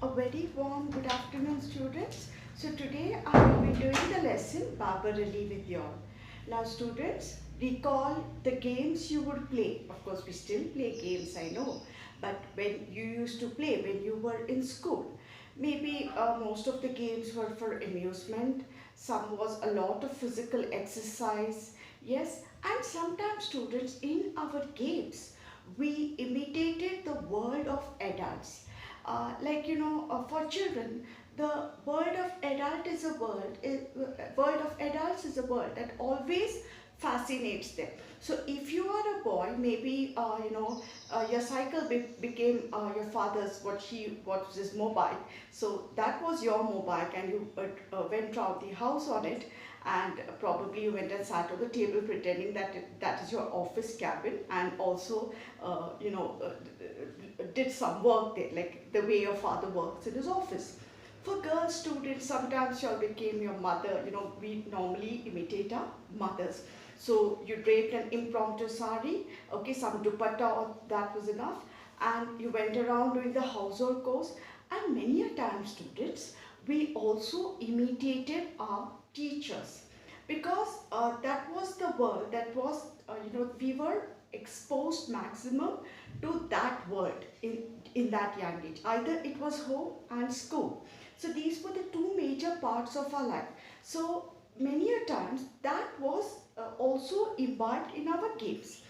A very warm good afternoon, students. So today I will be doing the lesson Babar Ali with you all. Now students, recall the games you would play. Of course we still play games, I know. But when you used to play when you were in school, maybe most of the games were for amusement. Some was a lot of physical exercise. Yes, and sometimes students in our games, we imitated the world of adults. For children, the world of adult is a world of adults is a world that always fascinates them. So if you are a boy, maybe your cycle became your father's, what was his mobile. So that was your mobile, and you went around the house on it, and probably you went and sat on the table pretending that that is your office cabin, and also did some work there, like the way your father works in his office. For girl students, sometimes you became your mother. We normally imitate our mothers. So you draped an impromptu sari, okay, some dupatta, or that was enough, and you went around doing the household chores. And many a time, students, we also imitated our teachers, because that was the world that was, we were exposed maximum to that world in that young age. Either it was home and school. So these were the two major parts of our life. So many a times that was also imbibed in our games.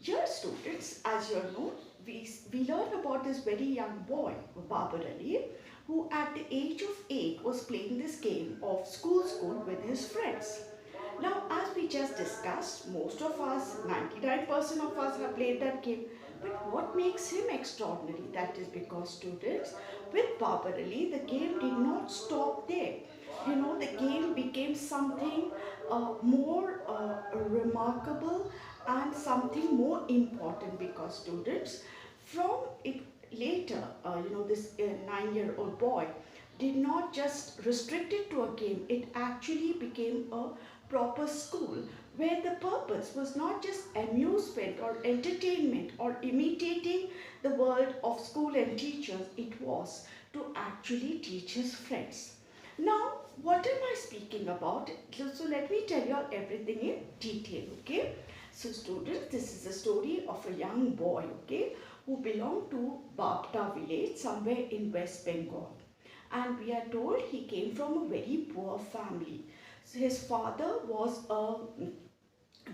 Dear students, as you all know, we learn about this very young boy, Babar Ali, who at the age of 8 was playing this game of school with his friends. Now, as we just discussed, most of us, 99% of us have played that game. But what makes him extraordinary? That is because, students, with Babar Ali, the game did not stop there. The game became something more remarkable and something more important, because students, from it later, this 9-year-old boy did not just restrict it to a game. It actually became a proper school, where the purpose was not just amusement or entertainment or imitating the world of school and teachers. It was to actually teach his friends. Now, what am I speaking about? So let me tell you all everything in detail, okay? So students, this is the story of a young boy, okay, who belonged to Babta village somewhere in West Bengal. And we are told he came from a very poor family. So his father was a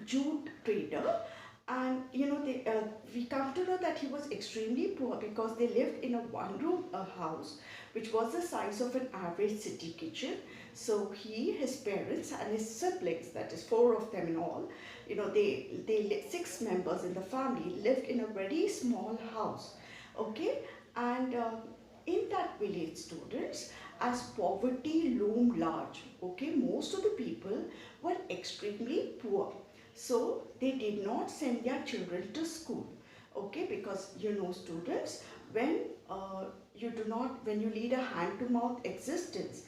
jute trader, and we come to know that he was extremely poor, because they lived in a one-room house which was the size of an average city kitchen. So he, his parents, and his siblings, that is four of them in all, six members in the family lived in a very small house, okay. And in that village, students, as poverty loomed large, okay, most of the people were extremely poor. So they did not send their children to school, okay, because students, when when you lead a hand to mouth existence,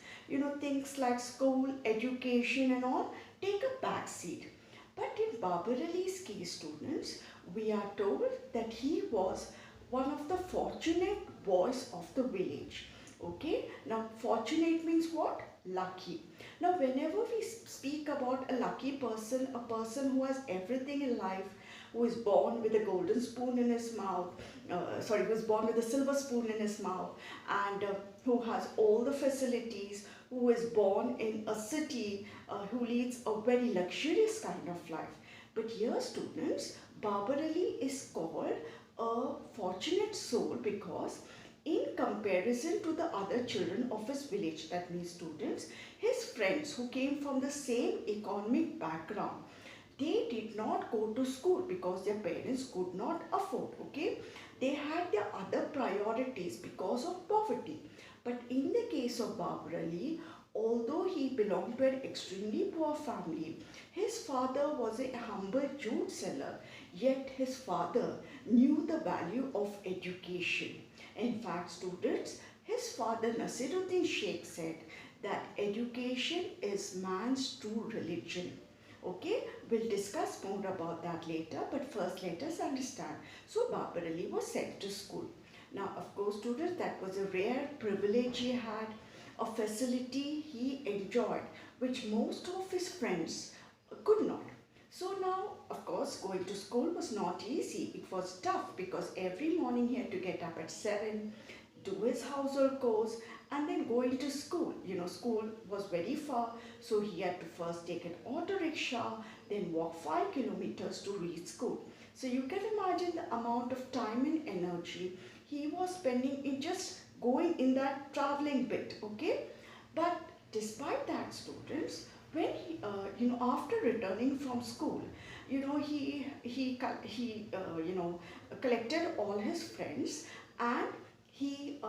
things like school, education and all take a back seat. But in Babar Ali's case, students, we are told that he was one of the fortunate boys of the village. Okay, now fortunate means what? Lucky. Now, whenever we speak about a lucky person, a person who has everything in life, who is born with a golden spoon in his mouth, who is born with a silver spoon in his mouth, and who has all the facilities, who is born in a city, who leads a very luxurious kind of life. But here, students, Babar Ali is called a fortunate soul, because in comparison to the other children of his village, that means students, his friends who came from the same economic background, they did not go to school because their parents could not afford, okay. They had their other priorities because of poverty. But in the case of Babar Ali, although he belonged to an extremely poor family, his father was a humble jute seller, yet his father knew the value of education. In fact, students, his father Nasiruddin Sheikh said that education is man's true religion. Okay, we'll discuss more about that later, but first let us understand. So Babar Ali was sent to school. Now, of course, students, that was a rare privilege he had, a facility he enjoyed, which most of his friends could not. So now, of course, going to school was not easy. It was tough because every morning he had to get up at 7, do his household chores, and then going to school. School was very far, so he had to first take an auto rickshaw, then walk 5 kilometers to reach school. So you can imagine the amount of time and energy he was spending in just going in that traveling bit, okay? But despite that, students, when after returning from school, collected all his friends, and he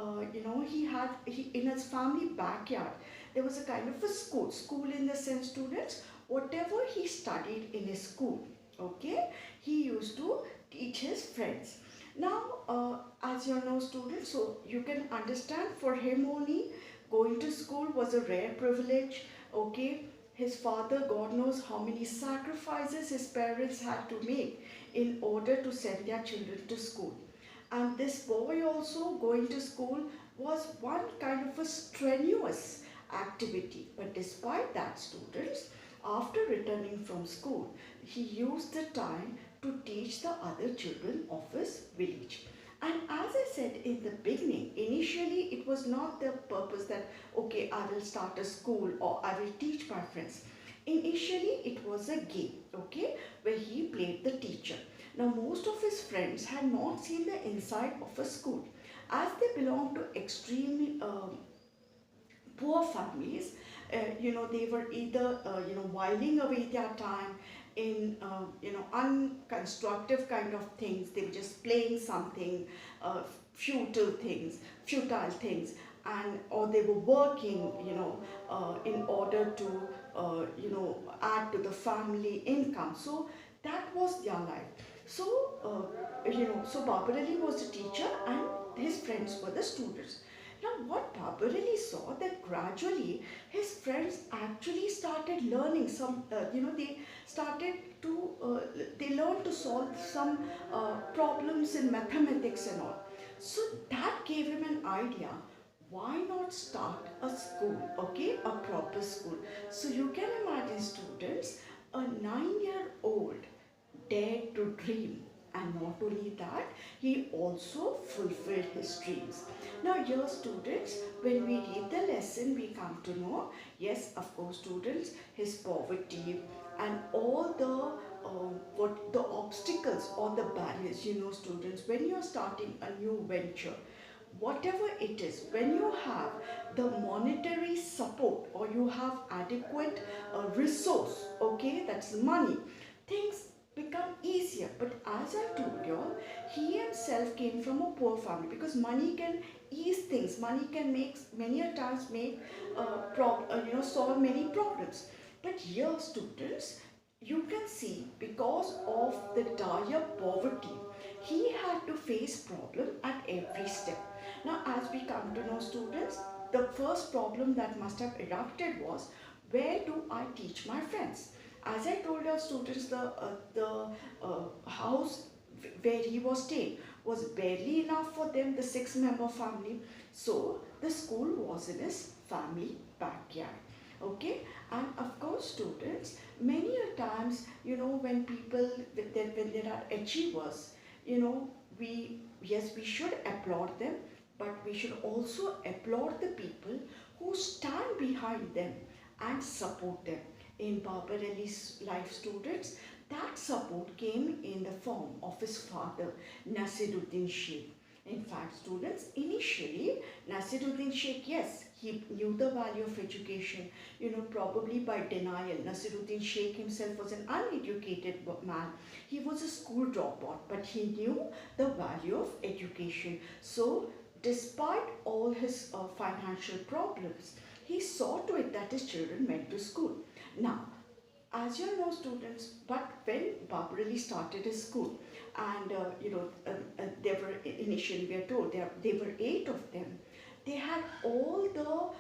in his family backyard there was a kind of a school in the sense, students, whatever he studied in his school, okay, he used to teach his friends. Now, as you know, students, so you can understand, for him only going to school was a rare privilege, okay. His father, God knows how many sacrifices his parents had to make in order to send their children to school. And this boy also going to school was one kind of a strenuous activity. But despite that, students, after returning from school, he used the time to teach the other children of his village. And as I said in the beginning, initially it was not the purpose that, okay, I will start a school or I will teach my friends. Initially it was a game, okay, where he played the teacher. Now, most of his friends had not seen the inside of a school, as they belonged to extremely poor families. They were either whiling away their time in unconstructive kind of things. They were just playing something, futile things, and or they were working, in order to add to the family income. So that was their life. So so Babar Ali was the teacher and his friends were the students. Now, what Babar Ali saw, that gradually his friends actually started learning some, they learned to solve some problems in mathematics and all. So that gave him an idea. Why not start a school, okay, a proper school? So you can imagine, students, a 9-year-old dared to dream, and not only that, he also fulfilled his dreams. Now, here, students, when we read the lesson, we come to know, yes, of course, students, his poverty and all the obstacles or the barriers, students, when you're starting a new venture, whatever it is, when you have the monetary support or you have adequate resource, okay, that's money, things become easier. But as I told you all, he himself came from a poor family, because money can ease things, money can make many a times make solve many problems. But here, students, you can see, because of the dire poverty, he had to face problem at every step. Now, as we come to know, students, the first problem that must have erupted was, where do I teach my friends? As I told our students, the house where he was staying was barely enough for them, the 6-member family. So the school was in his family backyard. Okay, and of course, students, many a times, when people, when there are achievers, we should applaud them, but we should also applaud the people who stand behind them and support them. In Babar Ali's life, students, that support came in the form of his father, Nasiruddin Sheikh. In fact, students, initially, Nasiruddin Sheikh, yes, he knew the value of education. Probably by denial, Nasiruddin Sheikh himself was an uneducated man. He was a school dropout, but he knew the value of education. So, despite all his financial problems, he saw to it that his children went to school. Now, as you know, students, but when Babar Ali started his school, and there were initially, we are told, there were 8 of them. They had all the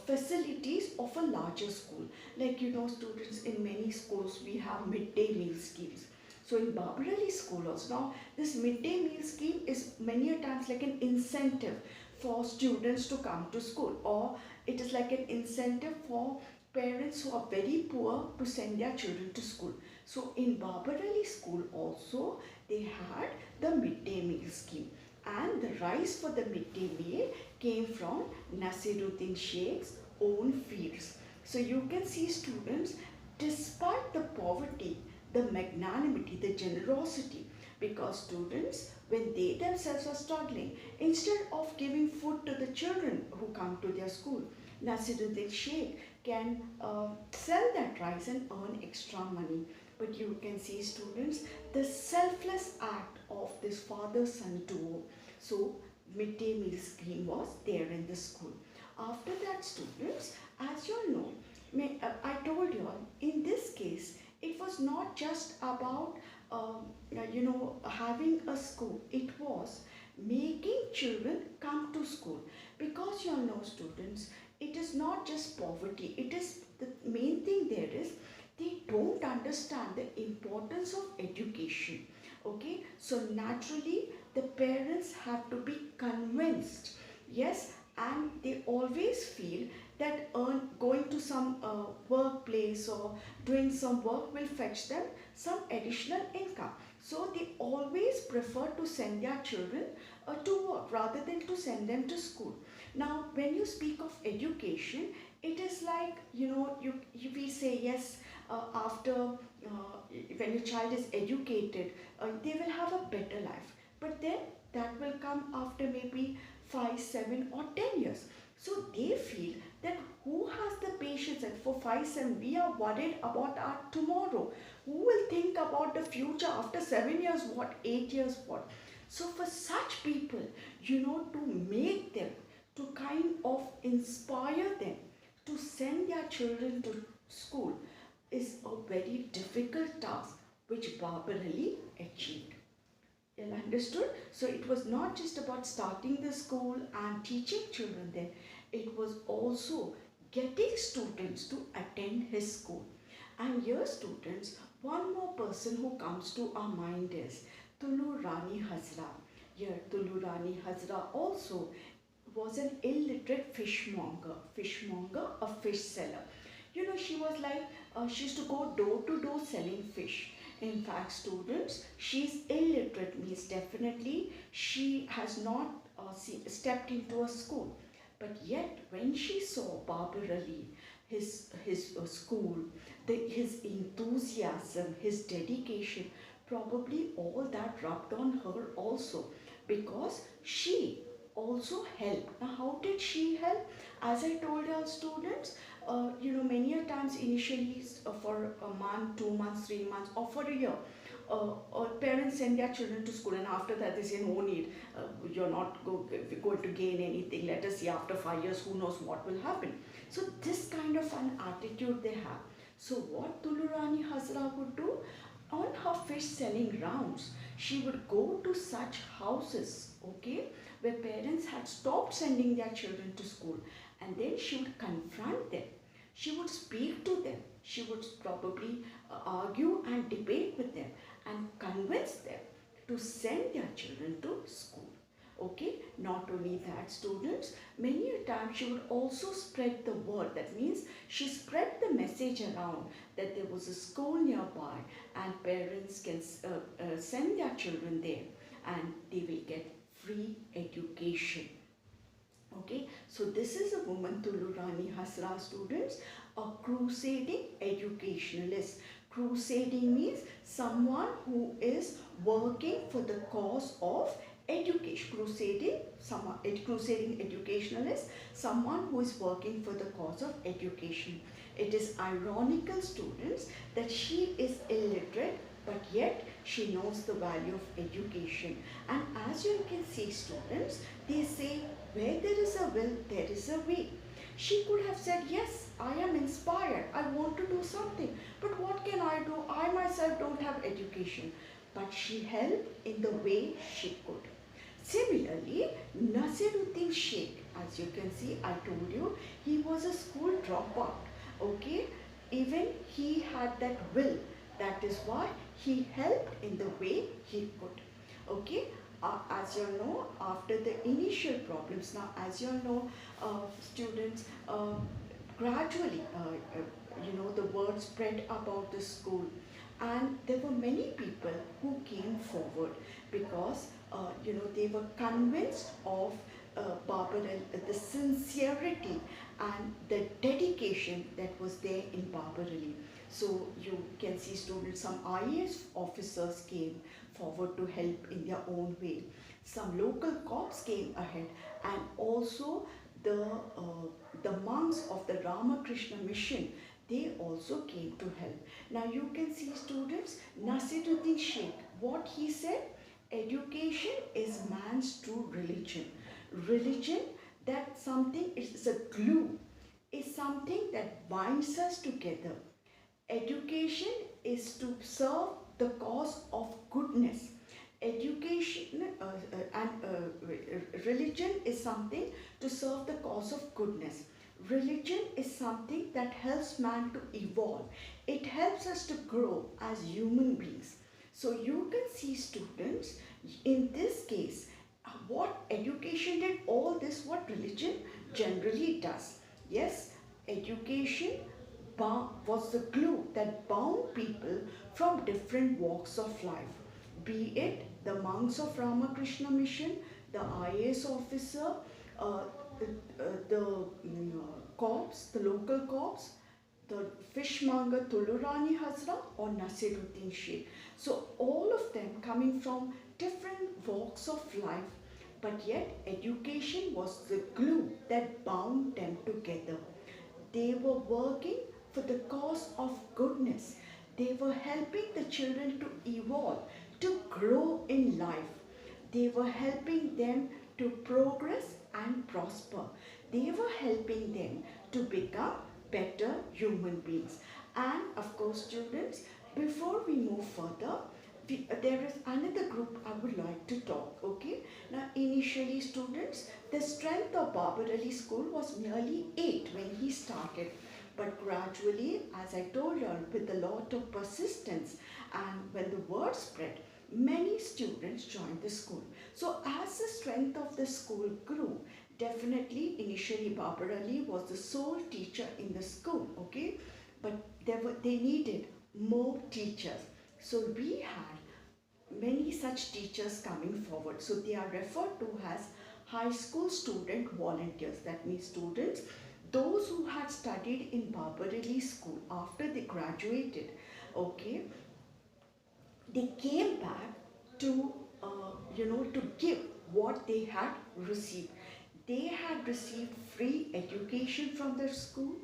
facilities of a larger school. Like, students, in many schools we have midday meal schemes. So in Babar Ali school also, now this midday meal scheme is many a times like an incentive for students to come to school, or it is like an incentive for parents who are very poor to send their children to school. So in Babar Ali school also they had the midday meal scheme, and the rice for the midday meal came from Nasiruddin Sheikh's own fields. So you can see students, despite the poverty, the magnanimity, the generosity, because students, when they themselves are struggling, instead of giving food to the children who come to their school, Nasiruddin Sheikh can sell that rice and earn extra money. But you can see students, the selfless act of this father-son duo. So midday meal scheme was there in the school. After that, students, as you all know, I told you all, in this case, it was not just about having a school. It was making children come to school, because you all know, students, it is not just poverty. It is the main thing there is they don't understand the importance of education. Okay, so naturally the parents have to be convinced. Yes, and they always feel that going to some workplace or doing some work will fetch them some additional income. So they always prefer to send their children to work rather than to send them to school. Now, when you speak of education, it is like, you will say yes, after when your child is educated, they will have a better life. But then that will come after maybe 5, 7 or 10 years. So they feel that who has the patience, and for 5, 7 we are worried about our tomorrow. Who will think about the future after 7 years what, 8 years what? So for such people, to make them, to kind of inspire them to send their children to school is a very difficult task which Babar Ali achieved. Well understood? So it was not just about starting the school and teaching children there. It was also getting students to attend his school. And here, students, one more person who comes to our mind is Tulu Rani Hazra. Here, Tulu Rani Hazra also was an illiterate fishmonger, a fish seller. She was like, she used to go door to door selling fish. In fact, students, she's illiterate, means definitely she has not stepped into a school. But yet, when she saw Babar Ali, his school, his enthusiasm, his dedication, probably all that rubbed on her also, because she also helped. Now, how did she help? As I told our students, many a times initially for a month, 2 months, 3 months, or for a year, parents send their children to school, and after that they say no need, you're not going to gain anything, let us see after 5 years, who knows what will happen. So this kind of an attitude they have. So what Tulu Rani Hazra would do, on her fish selling rounds, she would go to such houses, okay, where parents had stopped sending their children to school, and then she would confront them. She would speak to them. She would probably argue and debate with them and convince them to send their children to school. Okay, not only that, students, many a time she would also spread the word. That means she spread the message around that there was a school nearby and parents can send their children there and they will get free education. Okay, so this is a woman, Tulu Rani Hazra, students, a crusading educationalist. Crusading means someone who is working for the cause of education. Crusading educationalist, someone who is working for the cause of education. It is ironical, students, that she is illiterate, but yet she knows the value of education. And as you can see, students, they say where there is a will, there is a way. She could have said, yes, I am inspired, I want to do something, but what can I do? I myself don't have education. But she helped in the way she could. Similarly, Nasiruddin Sheikh, as you can see, I told you, he was a school dropout. Okay, even he had that will. That is why he helped in the way he could. Okay, as you know, after the initial problems, now as you know, students, gradually, the word spread about the school, and there were many people who came forward because they were convinced of the sincerity and the dedication that was there in Babar Ali. So you can see students, some IAS officers came forward to help in their own way. Some local cops came ahead, and also the uh, the monks of the Ramakrishna mission, they also came to help. Now you can see students, Nasiruddin Sheikh, what he said, education is man's true religion. Religion, that something is a glue, is something that binds us together. Education is to serve the cause of goodness. Education and religion is something to serve the cause of goodness. Religion is something that helps man to evolve. It helps us to grow as human beings. So you can see students, in this case, what education did, all this what religion generally does. Yes, education was the glue that bound people from different walks of life, be it the monks of Ramakrishna mission, the IAS officer, uh, the cops, the local cops, the fishmonger Tulurani Hazra, or Nasiruddin Sheikh. So all of them coming from different walks of life, but yet education was the glue that bound them together. They were working for the cause of goodness. They were helping the children to evolve, to grow in life. They were helping them to progress and prosper. They were helping them to become better human beings. And of course, students, before we move further, there is another group I would like to talk. Okay, now initially, students, the strength of Babar Ali School was merely 8 when he started, but gradually, as I told you, with a lot of persistence and when the word spread, many students joined the school. So as the strength of the school grew, definitely initially Babar Ali was the sole teacher in the school. Okay, but they needed more teachers. So we had many such teachers coming forward. So they are referred to as high school student volunteers. That means students, those who had studied in Babar Ali school after they graduated, okay, they came back to, to give what they had received. They had received free education from their school,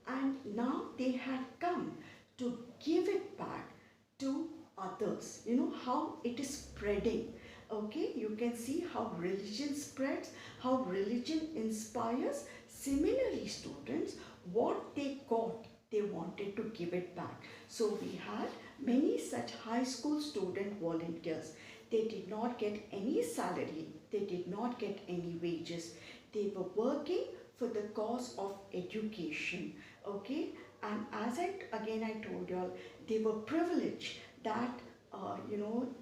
and now they had come to give it back to others. You know how it is spreading. Okay, you can see how religion spreads, how religion inspires. Similarly, students, what they got, they wanted to give it back. So we had many such high school student volunteers. They did not get any salary, they did not get any wages. They were working for the cause of education. Okay, and as I told you all, they were privileged that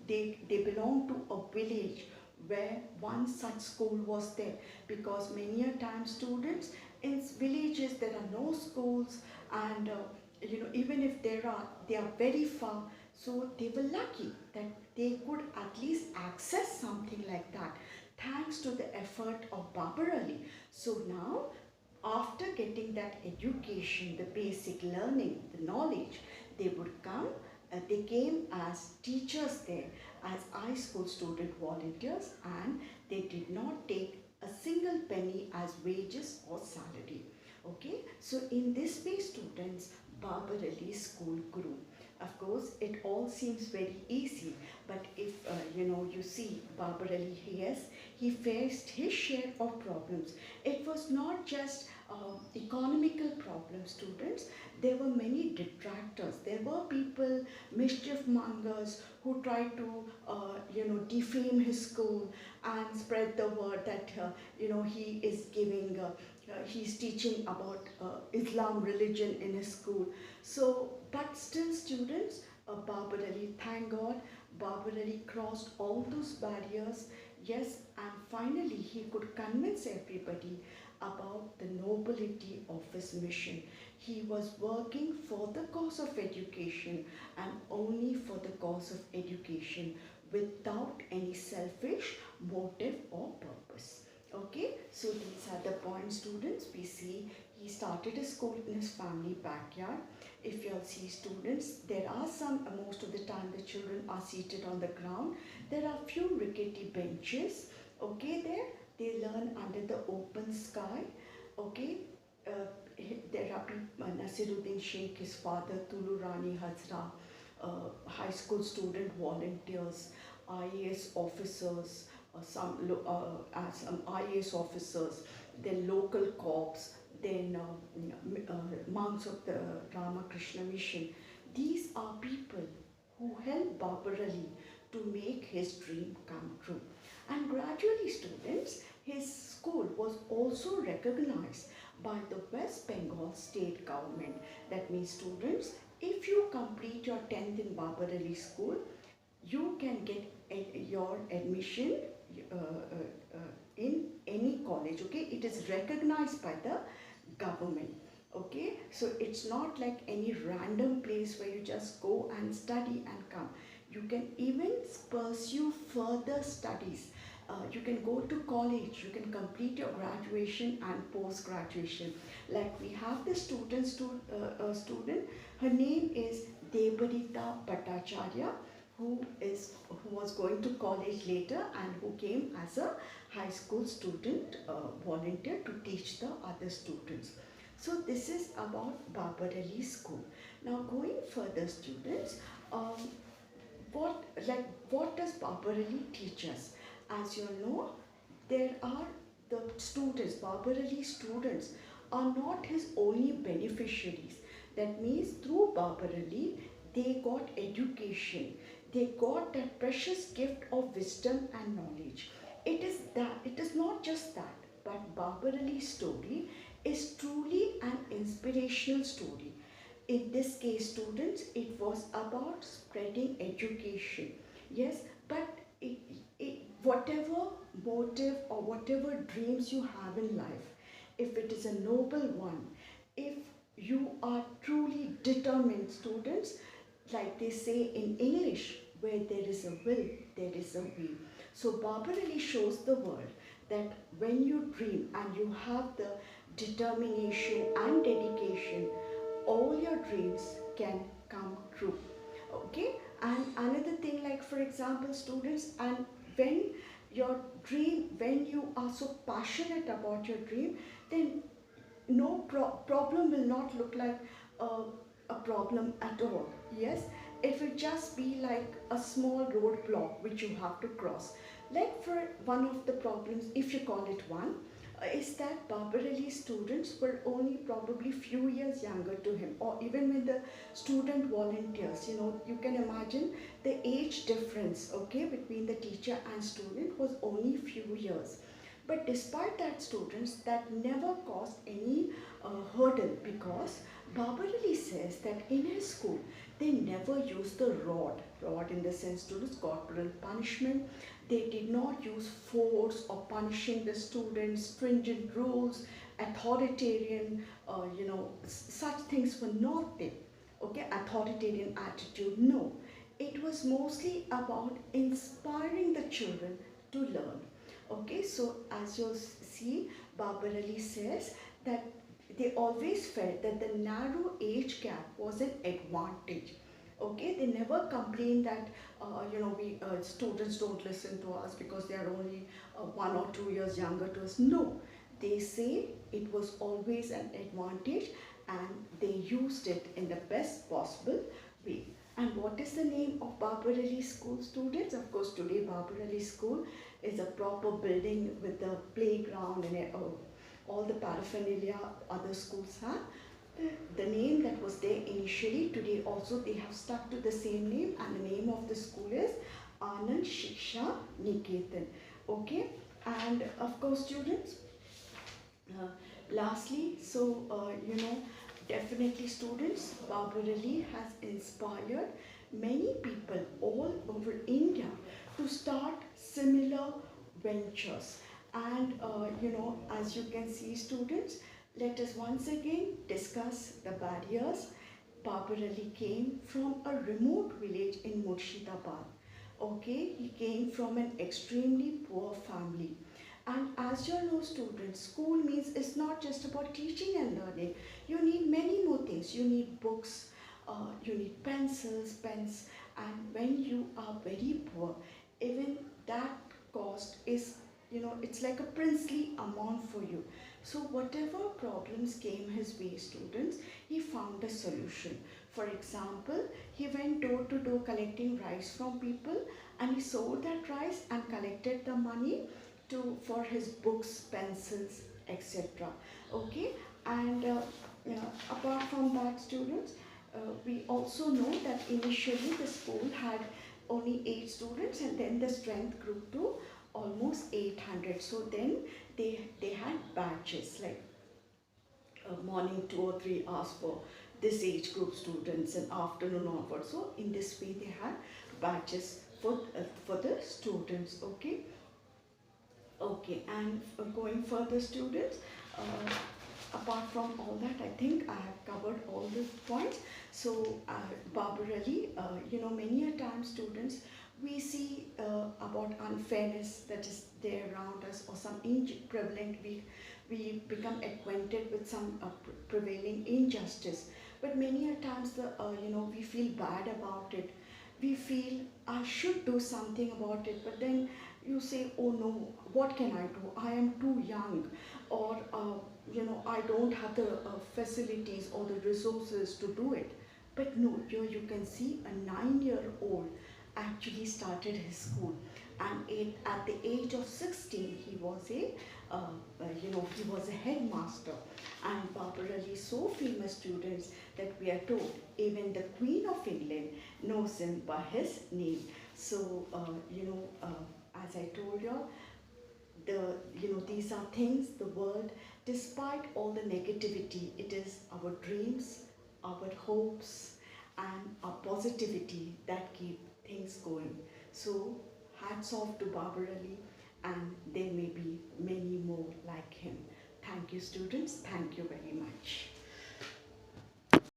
they belong to a village where one such school was there, because many a time students in villages there are no schools, and even if there are, they are very far. So they were lucky that they could at least access something like that thanks to the effort of Babar Ali. So now, after getting that education, the basic learning, the knowledge, they would come, they came as teachers there, as high school student volunteers, and they did not take a single penny as wages or salary. Okay, so in this way, students, Babar Ali school grew. Of course, it all seems very easy, but if you see Babar Ali, yes, he faced his share of problems. It was not just economical problems, students. There were many detractors. There were people, mischief mongers, who tried to defame his school and spread the word that he is giving he's teaching about Islam religion in his school. So but still, students, Babar Ali, thank God, Babar Ali crossed all those barriers, yes, and finally he could convince everybody about the nobility of his mission. He was working for the cause of education and only for the cause of education without any selfish motive or purpose. Okay, so these are the points, students. We see he started his school in his family backyard. If you'll see, students, there are some, most of the time the children are seated on the ground. There are few rickety benches, okay, there. They learn under the open sky, okay. There are people, Nasiruddin Sheikh, his father, Tulu Rani Hazra, high school student volunteers, IAS officers, some IAS officers, then local corps, then monks of the Ramakrishna Mission. These are people who helped Babar Ali to make his dream come true. And gradually, students, his school was also recognized by the West Bengal state government. That means, students, if you complete your 10th in Babar Ali school, you can get your admission in any college, okay. It is recognized by the government, okay. So it's not like any random place where you just go and study and come. You can even pursue further studies. You can go to college, you can complete your graduation and post-graduation. Like we have this student, her name is Debarita Bhattacharya, who was going to college later and who came as a high school student volunteer to teach the other students. So this is about Babar Ali School. Now going further, students, what does Babar Ali teach us? As you know, there are the students, Babar Ali students are not his only beneficiaries. That means through Babar Ali, they got education. They got that precious gift of wisdom and knowledge. It is not just that, but Babar Ali's story is truly an inspirational story. In this case, students, it was about spreading education. Yes, but whatever motive or whatever dreams you have in life, if it is a noble one, if you are truly determined, students, like they say in English, where there is a will, there is a way. So Babar Ali shows the world that when you dream and you have the determination and dedication, all your dreams can come true. Okay, and another thing, like for example, students, and when your dream, when you are so passionate about your dream, then no problem will not look like a problem at all. Yes, it will just be like a small roadblock which you have to cross. Like for one of the problems, if you call it one, is that Babar Ali's students were only probably few years younger to him, or even with the student volunteers, you know, you can imagine the age difference, okay, between the teacher and student was only few years. But despite that, students, that never caused any hurdle, because Babar Ali says that in his school they never used the rod in the sense, students, corporal punishment. They did not use force or punishing the students, stringent rules, authoritarian, such things were not there. Okay, authoritarian attitude, no. It was mostly about inspiring the children to learn. Okay, so as you see, Babar Ali says that they always felt that the narrow age gap was an advantage. Okay, they never complained that we students don't listen to us because they are only 1 or 2 years younger to us. No, they say it was always an advantage and they used it in the best possible way. And what is the name of Babar Ali School, students? Of course, today Babar Ali School is a proper building with the playground and all the paraphernalia other schools have. The name that was there initially, today also they have stuck to the same name, and the name of the school is Anand Shiksha Niketan. Okay, and of course, students, lastly, so definitely, students, Babar Ali has inspired many people all over India to start similar ventures. And as you can see, students, let us once again discuss the barriers. Babar Ali came from a remote village in Murshidabad. Okay, he came from an extremely poor family. And as you all know, students, school means it's not just about teaching and learning. You need many more things. You need books, you need pencils, pens, and when you are very poor, even that cost is, it's like a princely amount for you. So whatever problems came his way, students, he found a solution. For example, he went door to door collecting rice from people, and he sold that rice and collected the money for his books, pencils, etc. Okay, and apart from that, students, we also know that initially the school had only 8 students, and then the strength grew to almost 800. So then they had batches, like morning 2 or 3 hours for this age group students and afternoon onwards. So in this way they had batches for the students. Okay. Okay, and going further, students, apart from all that, I think I have covered all the points. So, Babar Ali, many a time, students, we see about unfairness that is there around us, or some prevalent, we become acquainted with some prevailing injustice. But many a times, we feel bad about it. We feel I should do something about it, but then you say, oh no, what can I do? I am too young, or I don't have the facilities or the resources to do it. But no, here you can see a 9-year-old actually started his school, and at the age of 16 he was he was a headmaster. And Babar Ali is so famous, students, that we are told even the Queen of England knows him by his name. So as I told you, these are things, the world, despite all the negativity, it is our dreams, our hopes, and our positivity that keep things going. So hats off to Babar Ali, and there may be many more like him. Thank you, students. Thank you very much.